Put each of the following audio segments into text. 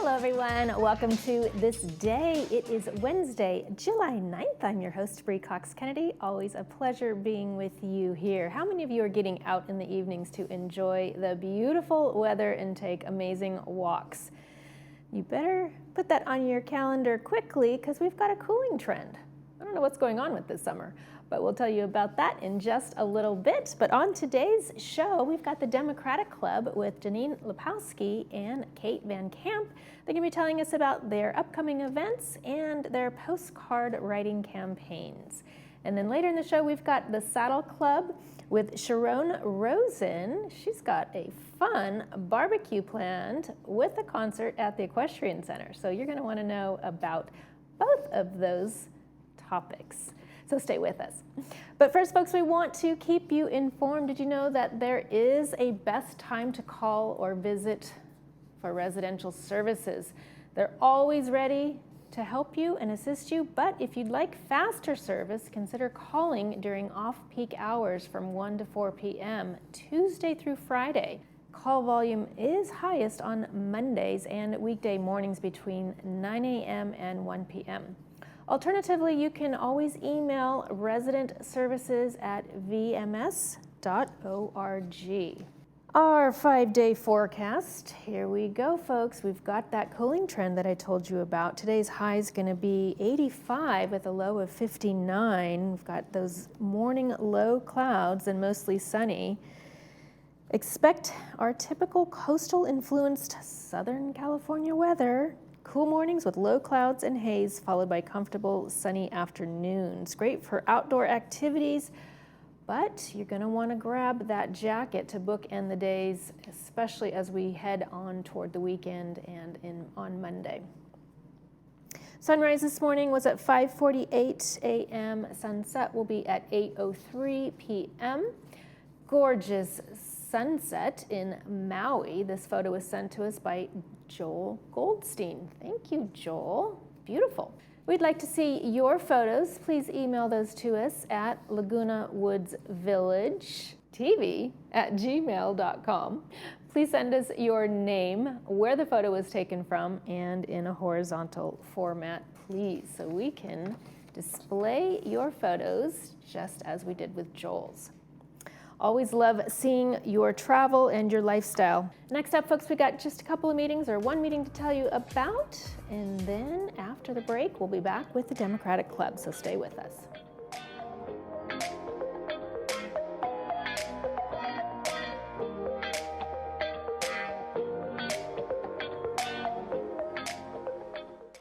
Hello everyone, welcome to This Day. It is Wednesday, July 9th. I'm your host, Bree Cox Kennedy. Always a pleasure being with you here. How many of you are getting out in the evenings to enjoy the beautiful weather and take amazing walks? You better put that on your calendar quickly because we've got a cooling trend. I don't know what's going on with this summer, but we'll tell you about that in just a little bit. But on today's show, we've got the Democratic Club with Janine Lepowski and Kate Van Camp. They're going to be telling us about their upcoming events and their postcard writing campaigns. And then later in the show, we've got the Saddle Club with Sharon Rosen. She's got a fun barbecue planned with a concert at the Equestrian Center. So you're going to want to know about both of those topics. So stay with us. But first, folks, we want to keep you informed. Did you know that there is a best time to call or visit for residential services? They're always ready to help you and assist you, but if you'd like faster service, consider calling during off-peak hours from 1 to 4 p.m., Tuesday through Friday. Call volume is highest on Mondays and weekday mornings between 9 a.m. and 1 p.m. Alternatively, you can always email residentservices@vms.org. Our 5-day forecast, here we go, folks. We've got that cooling trend that I told you about. Today's high is going to be 85 with a low of 59. We've got those morning low clouds and mostly sunny. Expect our typical coastal influenced Southern California weather. Cool mornings with low clouds and haze, followed by comfortable sunny afternoons. Great for outdoor activities, but you're going to want to grab that jacket to bookend the days, especially as we head on toward the weekend and on Monday. Sunrise this morning was at 5:48 a.m. Sunset will be at 8:03 p.m. Gorgeous sunset in Maui. This photo was sent to us by Joel Goldstein. Thank you, Joel. Beautiful. We'd like to see your photos. Please email those to us at Laguna Woods Village TV@gmail.com. Please send us your name, where the photo was taken from, and in a horizontal format, please, so we can display your photos just as we did with Joel's. Always love seeing your travel and your lifestyle. Next up, folks, we got just a couple of meetings or one meeting to tell you about, and then after the break, we'll be back with the Democratic Club, so stay with us.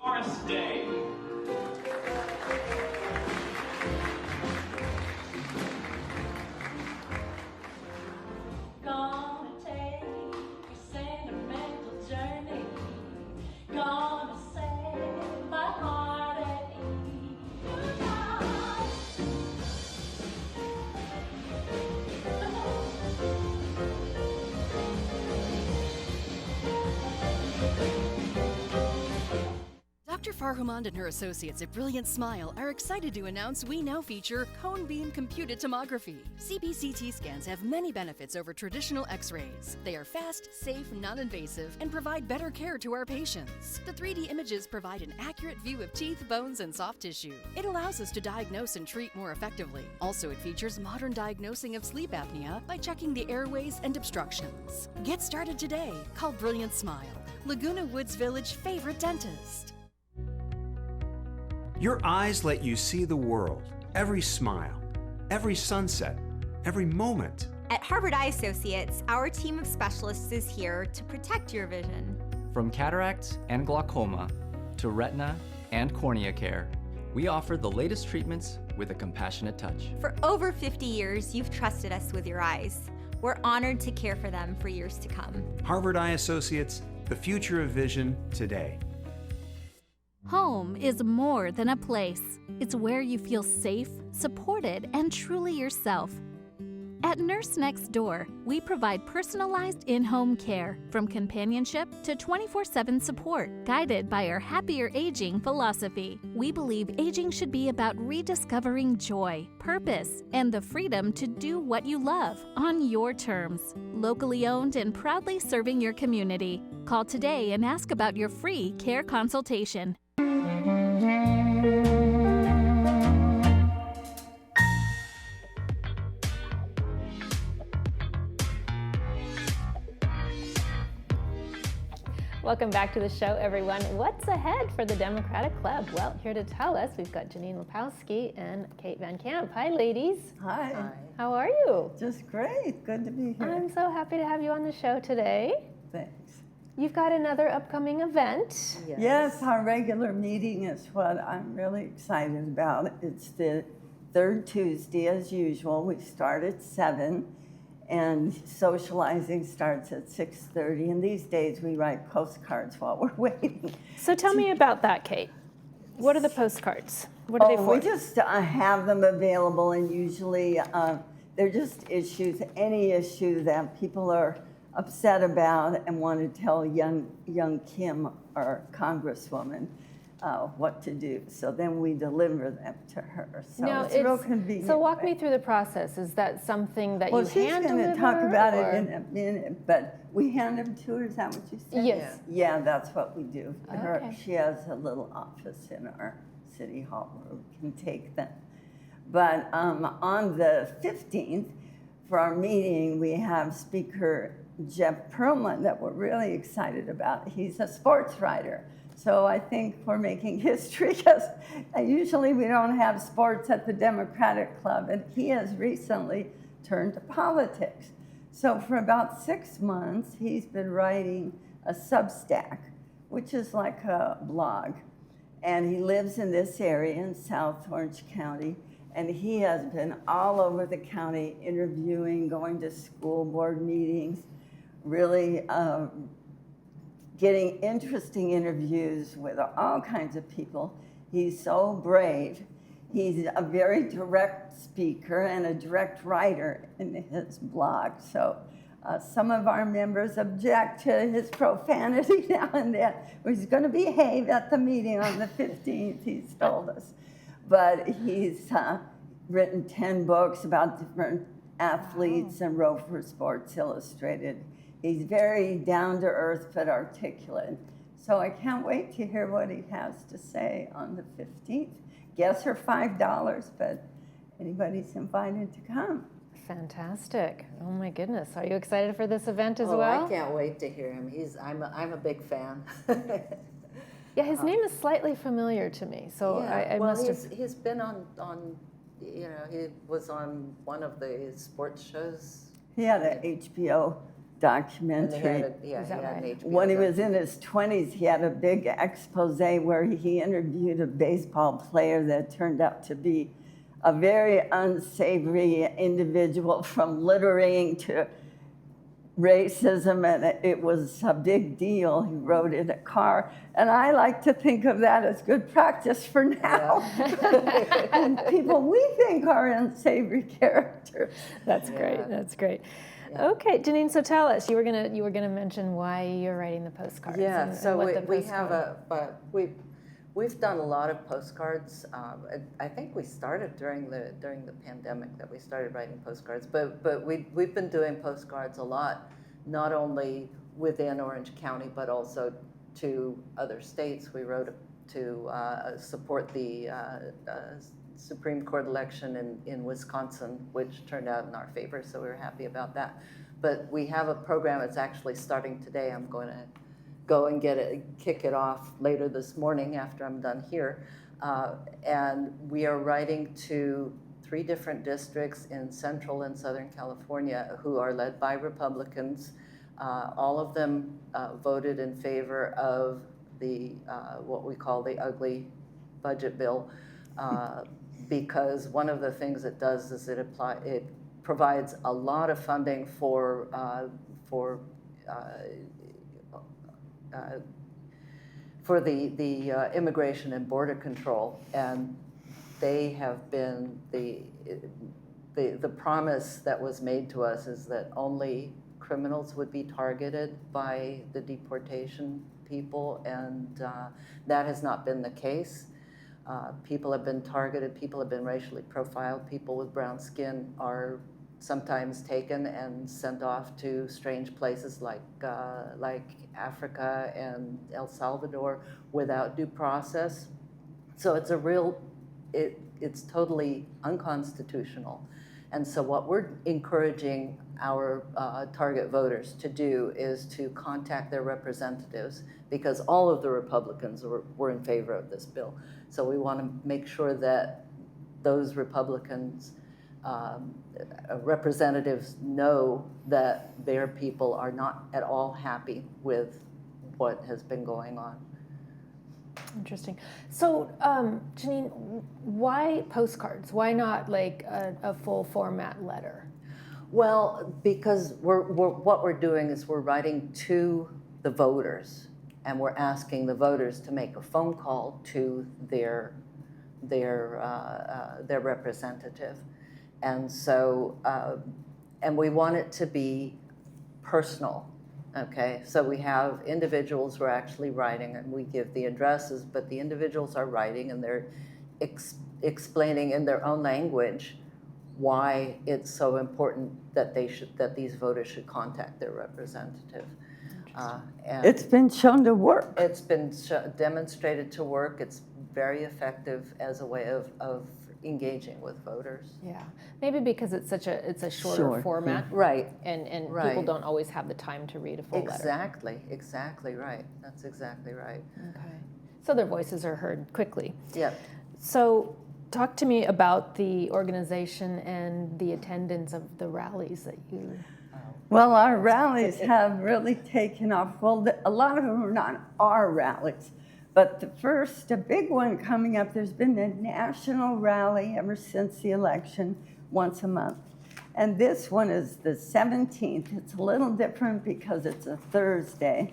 ThisDay. Dr. Farhumand and her associates at Brilliant Smile are excited to announce we now feature cone beam computed tomography. CBCT scans have many benefits over traditional x-rays. They are fast, safe, non-invasive, and provide better care to our patients. The 3D images provide an accurate view of teeth, bones, and soft tissue. It allows us to diagnose and treat more effectively. Also, it features modern diagnosing of sleep apnea by checking the airways and obstructions. Get started today. Call Brilliant Smile, Laguna Woods Village favorite dentist. Your eyes let you see the world, every smile, every sunset, every moment. At Harvard Eye Associates, our team of specialists is here to protect your vision. From cataracts and glaucoma to retina and cornea care, we offer the latest treatments with a compassionate touch. For over 50 years, you've trusted us with your eyes. We're honored to care for them for years to come. Harvard Eye Associates, the future of vision today. Home is more than a place. It's where you feel safe, supported, and truly yourself. At Nurse Next Door, we provide personalized in-home care, from companionship to 24/7 support, guided by our Happier Aging philosophy. We believe aging should be about rediscovering joy, purpose, and the freedom to do what you love on your terms. Locally owned and proudly serving your community. Call today and ask about your free care consultation. Welcome back to the show, everyone. What's ahead for the Democratic Club? Well, here to tell us, we've got Janine Lepowski and Kate Van Camp. Hi, ladies. Hi. How are you? Just great. Good to be here. I'm so happy to have you on the show today. Thanks. You've got another upcoming event. Yes, our regular meeting is what I'm really excited about. It's the third Tuesday as usual. We start at 7 and socializing starts at 6:30. And these days we write postcards while we're waiting. So tell me about that, Kate. What are the postcards? What are they for? We just have them available, and usually they're just issues, any issue that people are upset about and want to tell young Kim, our congresswoman, what to do. So then we deliver them to her. So Now, it's real convenient. So walk me through the process. Is that something that Well, you she's hand going deliver? to talk about or? it in a minute, but we hand them to her. Is that what you said? Yes. Yeah, that's what we do. Okay. She has a little office in our city hall where we can take them. But on the 15th, for our meeting, we have Speaker Jeff Perlman that we're really excited about. He's a sports writer. So I think we're making history because usually we don't have sports at the Democratic Club, and he has recently turned to politics. So for about 6 months, he's been writing a Substack, which is like a blog. And he lives in this area in South Orange County, and he has been all over the county interviewing, going to school board meetings, really getting interesting interviews with all kinds of people. He's so brave. He's a very direct speaker and a direct writer in his blog. So some of our members object to his profanity now and then. He's going to behave at the meeting on the 15th, he's told us. But he's written 10 books about different athletes and wrote for Sports Illustrated. He's very down-to-earth but articulate. So I can't wait to hear what he has to say on the 15th. Guests are $5, but anybody's invited to come. Fantastic. Oh my goodness. Are you excited for this event as Oh, well? I can't wait to hear him. I'm a big fan. Yeah, his name is slightly familiar to me, so Yeah, I well, must have. he's been on, you know, he was on one of the sports shows. He had an HBO And they documentary. had Is an that right? HBO When he was doc- in his 20s, he had a big expose where he interviewed a baseball player that turned out to be a very unsavory individual, from littering to racism, and it was a big deal. He rode in a car, and I like to think of that as good practice for now. And people we think are unsavory characters. That's great. That's great. Okay, Janine. So tell us, you were gonna mention why you're writing the postcards. Yeah, and so what the we have postcard- we've done a lot of postcards. I think we started during the pandemic that we started writing postcards, but we've been doing postcards a lot, not only within Orange County but also to other states. We wrote to support the Supreme Court election in Wisconsin, which turned out in our favor, so we were happy about that. But we have a program that's actually starting today. I'm going to go and kick it off later this morning after I'm done here. And we are writing to 3 different districts in Central and Southern California who are led by Republicans. All of them voted in favor of the what we call the ugly budget bill, because one of the things it does is it provides a lot of funding for the Immigration and Border Control, and they have been the promise that was made to us is that only criminals would be targeted by the deportation people, and that has not been the case. People have been targeted, people have been racially profiled, people with brown skin are sometimes taken and sent off to strange places like Africa and El Salvador without due process. So it's it's totally unconstitutional. And so what we're encouraging our target voters to do is to contact their representatives, because all of the Republicans were in favor of this bill. So we want to make sure that those Republicans representatives know that their people are not at all happy with what has been going on. Interesting. So, Janine, why postcards? Why not like a full format letter? Well, because what we're doing is we're writing to the voters, and we're asking the voters to make a phone call to their representative. And so, and we want it to be personal, okay? So we have individuals who are actually writing, and we give the addresses, but the individuals are writing, and they're explaining in their own language why it's so important that these voters should contact their representative. And It's been shown to work. it's been demonstrated to work. It's very effective as a way of engaging with voters. Yeah, maybe because it's a shorter Short, format, Right. and people Right. don't always have the time to read a full letter. Exactly right. That's exactly right. Okay, so their voices are heard quickly. Yeah. So, talk to me about the organization and the attendance of the rallies that you. Well, our rallies have really taken off. Well, a lot of them are not our rallies, but a big one coming up, there's been a national rally ever since the election, once a month. And this one is the 17th. It's a little different because it's a Thursday,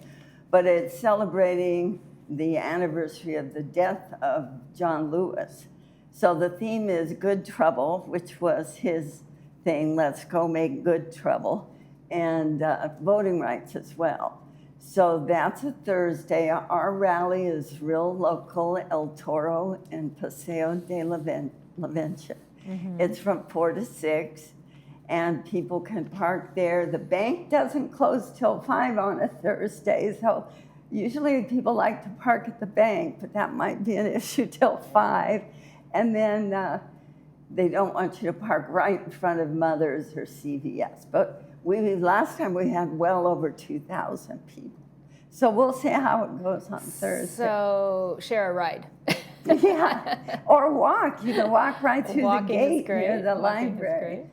but it's celebrating the anniversary of the death of John Lewis. So the theme is Good Trouble, which was his thing, let's go make good trouble, and voting rights as well. So that's a Thursday. Our rally is real local, El Toro and Paseo de la Ventura. It's from 4 to 6, and people can park there. The bank doesn't close till 5 on a Thursday, so usually people like to park at the bank, but that might be an issue till 5. And then they don't want you to park right in front of Mother's or CVS. But last time we had well over 2,000 people. So we'll see how it goes on Thursday. So, share a ride. Yeah, or walk. You can walk right through the Walking is gate near great. the Walking is library. great.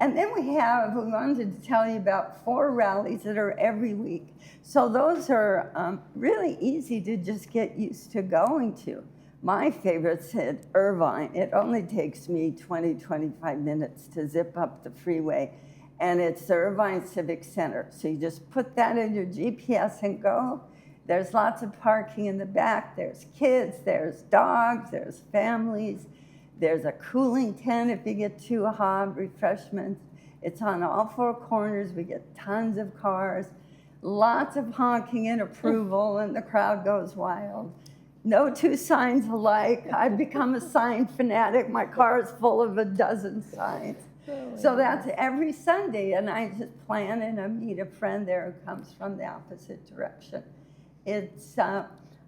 And then we wanted to tell you about 4 rallies that are every week. So those are really easy to just get used to going to. My favorite's at Irvine. It only takes me 20, 25 minutes to zip up the freeway. And it's the Irvine Civic Center. So you just put that in your GPS and go. There's lots of parking in the back. There's kids, there's dogs, there's families. There's a cooling tent if you get too hot, refreshments. It's on all 4 corners. We get tons of cars, lots of honking and approval, and the crowd goes wild. No 2 signs alike. I've become a sign fanatic. My car is full of a dozen signs. So that's every Sunday, and I just plan and I meet a friend there who comes from the opposite direction. It's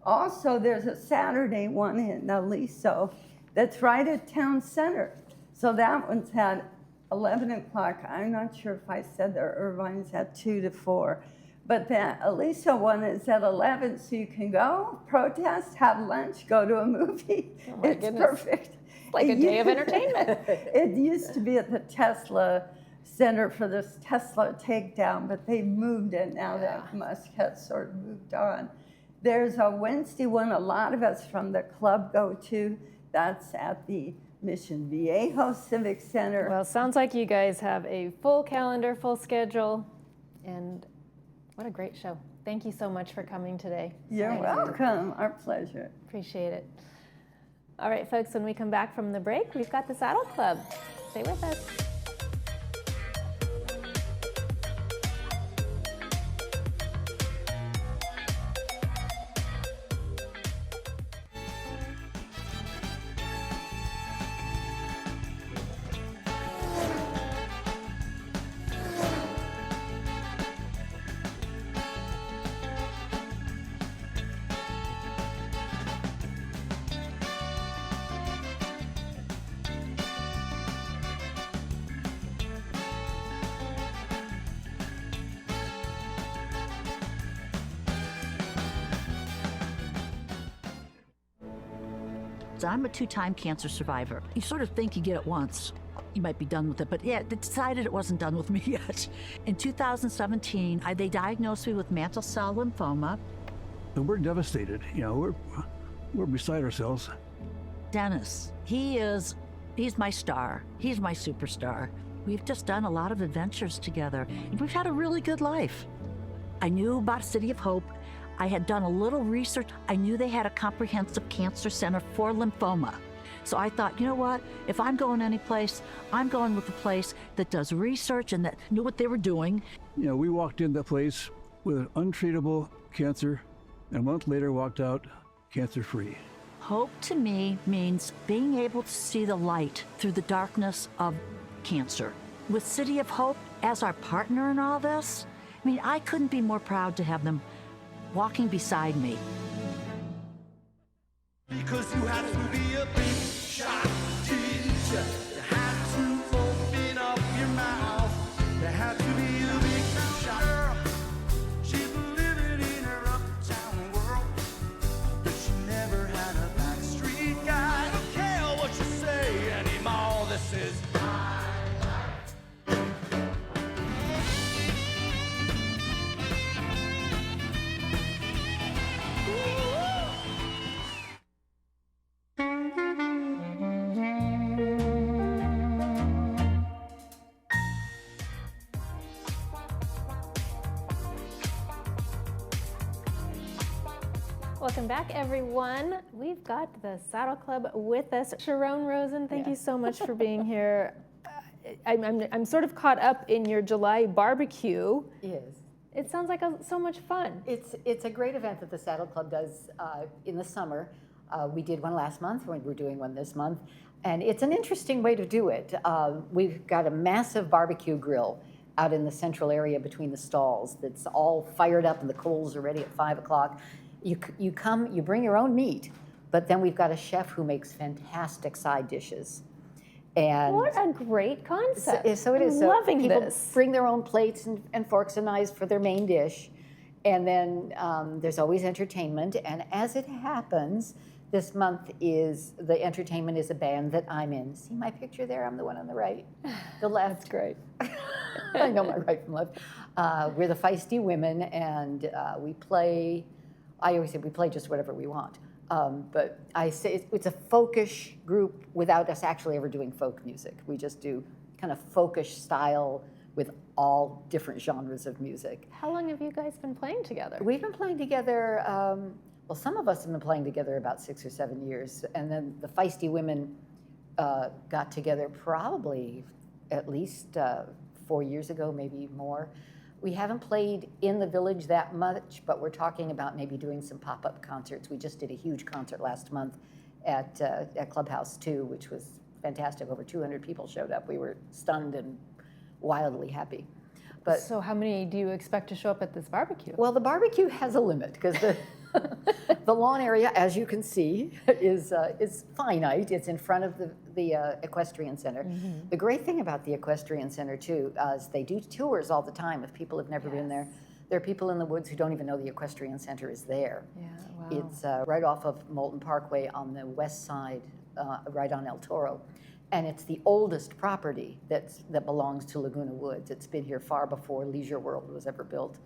also, there's a Saturday one in Aliso that's right at town center. So that one's at 11 o'clock. I'm not sure if I said that Irvine's at 2 to 4. But the Aliso one is at 11, so you can go, protest, have lunch, go to a movie. Oh my it's goodness. perfect. Like a day of entertainment. It used to be at the Tesla Center for this Tesla takedown, but they moved it now that Musk has sort of moved on. There's a Wednesday one a lot of us from the club go to. That's at the Mission Viejo Civic Center. Well, sounds like you guys have a full calendar, full schedule, and what a great show. Thank you so much for coming today. You're welcome. Our pleasure. Appreciate it. All right, folks, when we come back from the break, we've got the Saddle Club. Stay with us. I'm a 2-time cancer survivor. You sort of think you get it once, you might be done with it, but yeah, they decided it wasn't done with me yet. In 2017, they diagnosed me with mantle cell lymphoma. And we're devastated. You know, we're beside ourselves. Dennis, he's my star. He's my superstar. We've just done a lot of adventures together, and we've had a really good life. I knew about City of Hope. I had done a little research. I knew they had a comprehensive cancer center for lymphoma. So I thought, you know what? If I'm going any place, I'm going with a place that does research and that knew what they were doing. You know, we walked in that place with an untreatable cancer, and a month later walked out cancer-free. Hope to me means being able to see the light through the darkness of cancer. With City of Hope as our partner in all this, I mean, I couldn't be more proud to have them walking beside me. Because you have to be a big shot teacher. You have to open up your mouth. You have to be a big shot girl. She's living in her uptown world, but she never had a backstreet guy. I don't care what you say anymore. This is Welcome back, everyone. We've got the Saddle Club with us. Sharon Rosen, thank you so much for being here. I'm sort of caught up in your July barbecue. Yes. It sounds like so much fun. It's a great event that the Saddle Club does in the summer. We did one last month, we're doing one this month, and it's an interesting way to do it. We've got a massive barbecue grill out in the central area between the stalls that's all fired up and the coals are ready at 5 o'clock. You come, you bring your own meat, but then we've got a chef who makes fantastic side dishes. And what a great concept. So it is. I'm loving people this. Bring their own plates and forks and knives for their main dish. And then there's always entertainment. And as it happens, this month the entertainment is a band that I'm in. See my picture there? I'm the one on the right. The left. That's great. I know my right from left. We're the Feisty Women, and we play, I always say we play just whatever we want. But I say it's a folkish group without us actually ever doing folk music. We just do kind of folkish style with all different genres of music. How long have you guys been playing together? We've been playing together, well, some of us have been playing together about 6 or 7 years, and then the Feisty Women got together probably at least 4 years ago, maybe more. We haven't played in the village that much, but we're talking about maybe doing some pop-up concerts. We just did a huge concert last month at Clubhouse 2, which was fantastic. Over 200 people showed up. We were stunned and wildly happy. But so how many do you expect to show up at this barbecue? Well, the barbecue has a limit because the lawn area, as you can see, is finite. It's in front of the equestrian center. Mm-hmm. The great thing about the equestrian center too is they do tours all the time. If people have never been there, there are people in the woods who don't even know the equestrian center is there. Yeah, wow. It's right off of Moulton Parkway on the west side, right on El Toro. And it's the oldest property that belongs to Laguna Woods. It's been here far before Leisure World was ever built.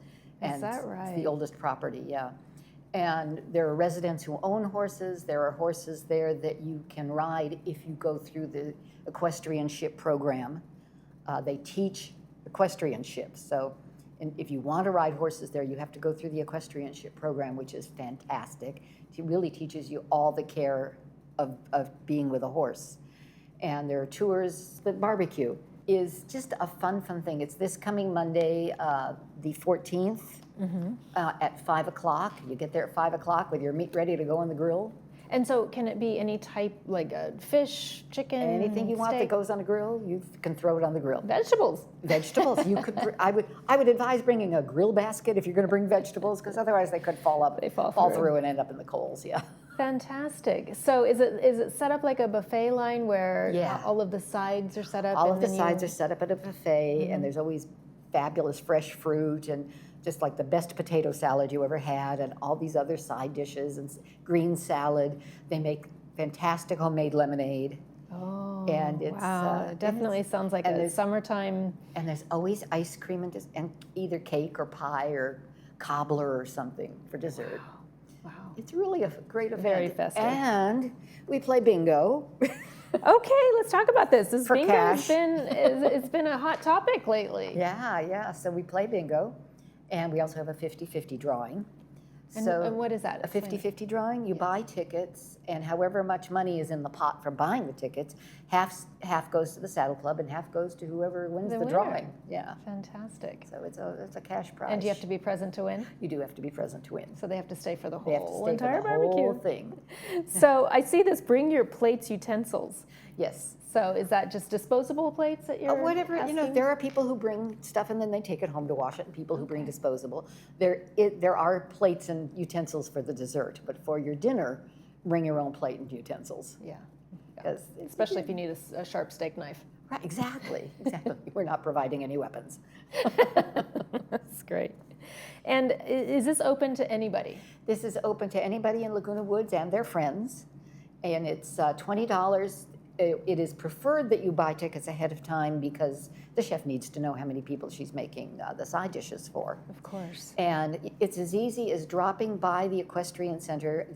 Is that right? It's the oldest property, yeah. And there are residents who own horses. There are horses there that you can ride if you go through the equestrianship program. They teach equestrianship. So if you want to ride horses there, you have to go through the equestrianship program, which is fantastic. It really teaches you all the care of being with a horse. And there are tours. The barbecue is just a fun thing. It's this coming Monday, the 14th, at 5 o'clock. You get there at 5 o'clock with your meat ready to go on the grill. And so can it be any type, like a fish, chicken, anything you want that goes on a grill, you can throw it on the grill. Vegetables. Vegetables. You could. I would advise bringing a grill basket if you're going to bring vegetables, because otherwise they could fall up. They fall through and end up in the coals. Yeah. Fantastic. So is it set up like a buffet line where all of the sides are set up? All of the sides are set up at a buffet, and there's always fabulous fresh fruit and just like the best potato salad you ever had, and all these other side dishes and green salad. They make fantastic homemade lemonade. Oh, And it's, wow. It definitely sounds like and a there's- summertime. And there's always ice cream and either cake or pie or cobbler or something for dessert. Wow. It's really a great event. Very festive. And we play bingo. Okay, let's talk about this. This For bingo has cash. it's been a hot topic lately. Yeah. So we play bingo. And we also have a 50-50 drawing. And what is that? A 50-50 drawing, you buy tickets, and however much money is in the pot for buying the tickets, half goes to the Saddle Club and half goes to whoever wins the winner. drawing. Yeah. Fantastic. So it's a cash prize. And do you have to be present to win? You do have to be present to win. So they have to stay for the They have to whole stay entire for the barbecue. whole thing. So I see this, bring your plates, utensils. Yes. So is that just disposable plates that you're Whatever, asking? there are people who bring stuff and then they take it home to wash it, and people who bring disposable. There are plates and utensils for the dessert, but for your dinner, bring your own plate and utensils. Yeah. 'Cause Especially if you need a sharp steak knife. Right, exactly. We're not providing any weapons. That's great. And is this open to anybody? This is open to anybody in Laguna Woods and their friends, and it's $20. It is preferred that you buy tickets ahead of time because the chef needs to know how many people she's making the side dishes for. Of course. And it's as easy as dropping by the equestrian center.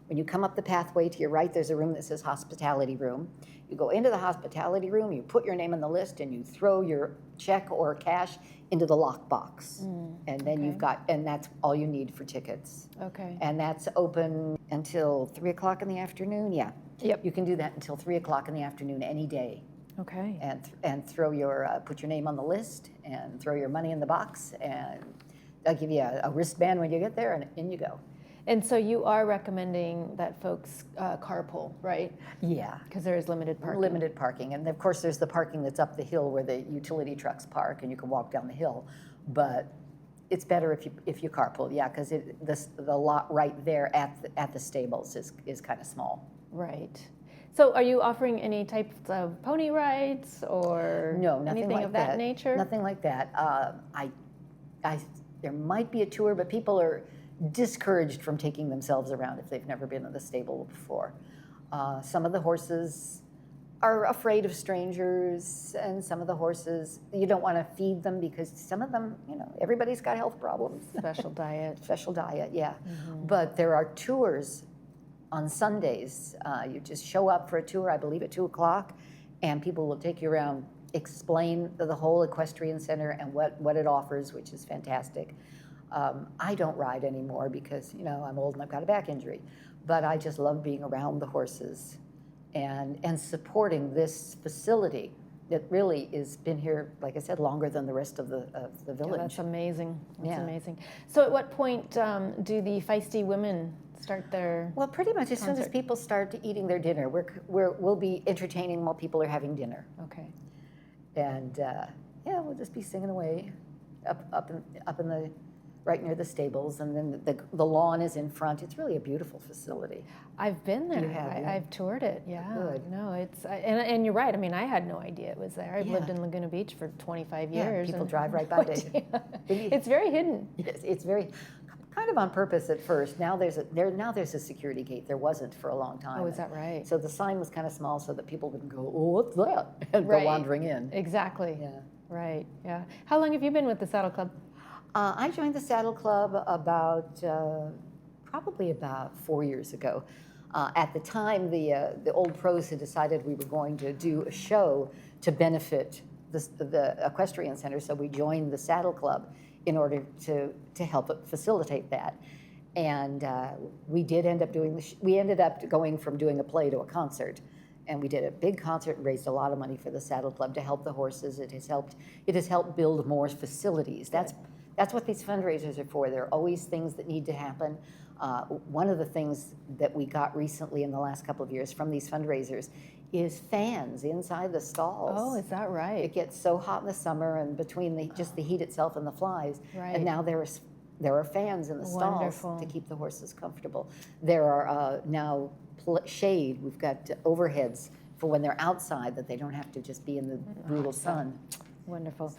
When you come up the pathway to your right, there's a room that says hospitality room. You go into the hospitality room, you put your name on the list, and you throw your check or cash into the lockbox. And then and that's all you need for tickets. Okay. And that's open until 3 o'clock in the afternoon. Yeah. Yep. You can do that until 3 o'clock in the afternoon any day. Okay. And throw put your name on the list and throw your money in the box, and they'll give you a wristband when you get there, and in you go. And so you are recommending that folks carpool, right? Yeah. Because there is limited parking. Limited parking, and of course there's the parking that's up the hill where the utility trucks park, and you can walk down the hill. But it's better if you carpool, yeah, because the lot right there at the stables is kind of small. Right. So are you offering any types of pony rides or No, nothing anything like of that nature? Nothing like that. There might be a tour, but people are discouraged from taking themselves around if they've never been in the stable before. Some of the horses are afraid of strangers, and some of the horses, you don't want to feed them because some of them, everybody's got health problems. Special diet. Special diet, yeah. But there are tours on Sundays. You just show up for a tour, I believe at 2 o'clock, and people will take you around, explain the whole equestrian center and what it offers, which is fantastic. I don't ride anymore because, I'm old and I've got a back injury, but I just love being around the horses and supporting this facility that really has been here, like I said, longer than the rest of the village. Yeah, that's amazing. That's Yeah. amazing. So at what point do the feisty women start their Well, pretty much as soon as concert? people start eating their dinner, we'll be entertaining while people are having dinner. Okay. And we'll just be singing away up in the right near the stables, and then the lawn is in front. It's really a beautiful facility. I've been there. You have, yeah. I've toured it. Yeah. Good. No, it's and you're right. I mean, I had no idea it was there. I've lived Yeah. in Laguna Beach for 25 Yeah, years. people and drive right by no it. idea. Believe- It's very hidden. It's very kind of on purpose at first. Now there's a security gate. There wasn't for a long time. Oh, is that right? So the sign was kind of small so that people wouldn't go, oh, what's that? And Right. go wandering in. Exactly. Yeah. Right. Yeah. How long have you been with the Saddle Club? I joined the Saddle Club probably about 4 years ago. At the time, the old pros had decided we were going to do a show to benefit the equestrian center, so we joined the Saddle Club in order to help facilitate that. And we did end up we ended up going from doing a play to a concert. And we did a big concert and raised a lot of money for the Saddle Club to help the horses. It has helped build more facilities. That's what these fundraisers are for. There are always things that need to happen. One of the things that we got recently in the last couple of years from these fundraisers is fans inside the stalls. Oh, is that right? It gets so hot in the summer, and between just the heat itself and the flies. Right. And now there are fans in the stalls Wonderful. to keep the horses comfortable. There are now shade. We've got overheads for when they're outside, that they don't have to just be in the brutal sun. Wonderful.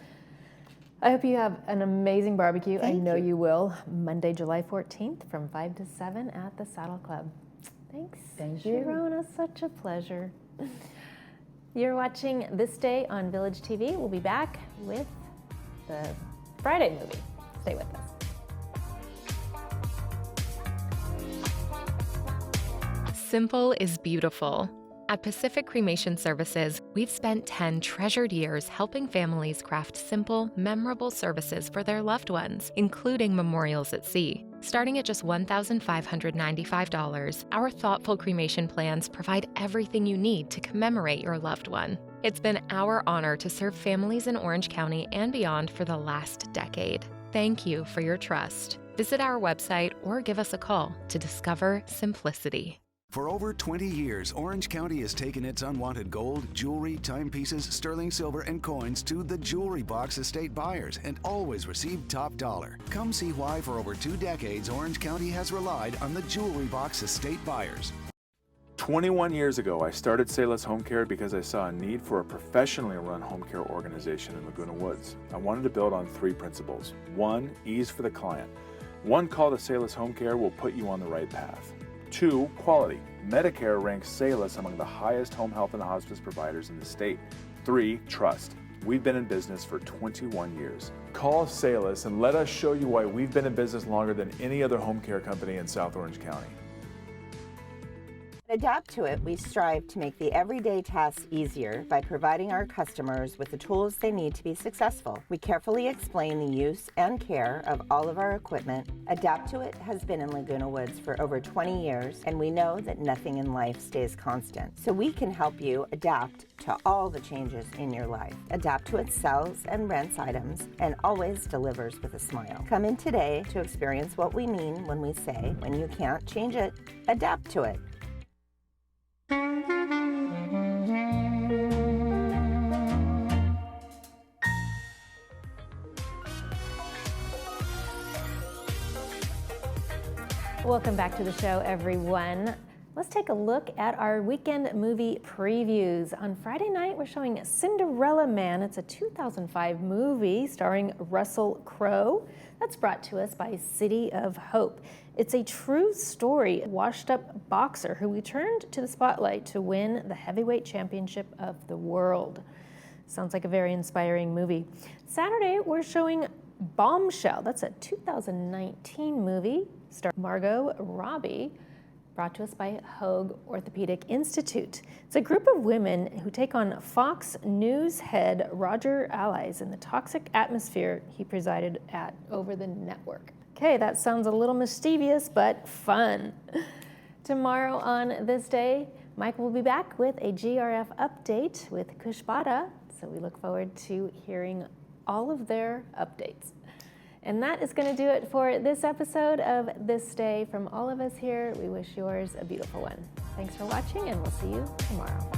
I hope you have an amazing barbecue. I Thank know you. you will. Monday, July 14th from 5 to 7 at the Saddle Club. Thanks, Thank you. Sharona. Such a pleasure. You're watching This Day on Village TV. We'll be back with the Friday movie. Stay with us. Simple is beautiful. At Pacific Cremation Services, we've spent 10 treasured years helping families craft simple, memorable services for their loved ones, including memorials at sea. Starting at just $1,595, our thoughtful cremation plans provide everything you need to commemorate your loved one. It's been our honor to serve families in Orange County and beyond for the last decade. Thank you for your trust. Visit our website or give us a call to discover simplicity. For over 20 years, Orange County has taken its unwanted gold, jewelry, timepieces, sterling silver, and coins to the Jewelry Box estate buyers and always received top dollar. Come see why for over 2 decades, Orange County has relied on the Jewelry Box estate buyers. 21 years ago, I started Sayless Home Care because I saw a need for a professionally run home care organization in Laguna Woods. I wanted to build on 3 principles. 1, ease for the client. One call to Sayless Home Care will put you on the right path. 2, quality. Medicare ranks Sayless among the highest home health and hospice providers in the state. 3, trust. We've been in business for 21 years. Call Sayless and let us show you why we've been in business longer than any other home care company in South Orange County. Adapt to it, we strive to make the everyday tasks easier by providing our customers with the tools they need to be successful. We carefully explain the use and care of all of our equipment. Adapt to it has been in Laguna Woods for over 20 years, and we know that nothing in life stays constant. So we can help you adapt to all the changes in your life. Adapt to it sells and rents items and always delivers with a smile. Come in today to experience what we mean when we say, when you can't change it, adapt to it. Welcome back to the show, everyone. Let's take a look at our weekend movie previews. On Friday night, we're showing Cinderella Man. It's a 2005 movie starring Russell Crowe. That's brought to us by City of Hope. It's a true story, a washed-up boxer who returned to the spotlight to win the heavyweight championship of the world. Sounds like a very inspiring movie. Saturday, we're showing Bombshell. That's a 2019 movie starring Margot Robbie, brought to us by Hoag Orthopedic Institute. It's a group of women who take on Fox News head Roger Allies in the toxic atmosphere he presided at over the network. Okay, that sounds a little mischievous, but fun. Tomorrow on This Day, Mike will be back with a GRF update with Kushbada, so we look forward to hearing all of their updates. And that is going to do it for this episode of This Day. From all of us here, we wish yours a beautiful one. Thanks for watching, and we'll see you tomorrow.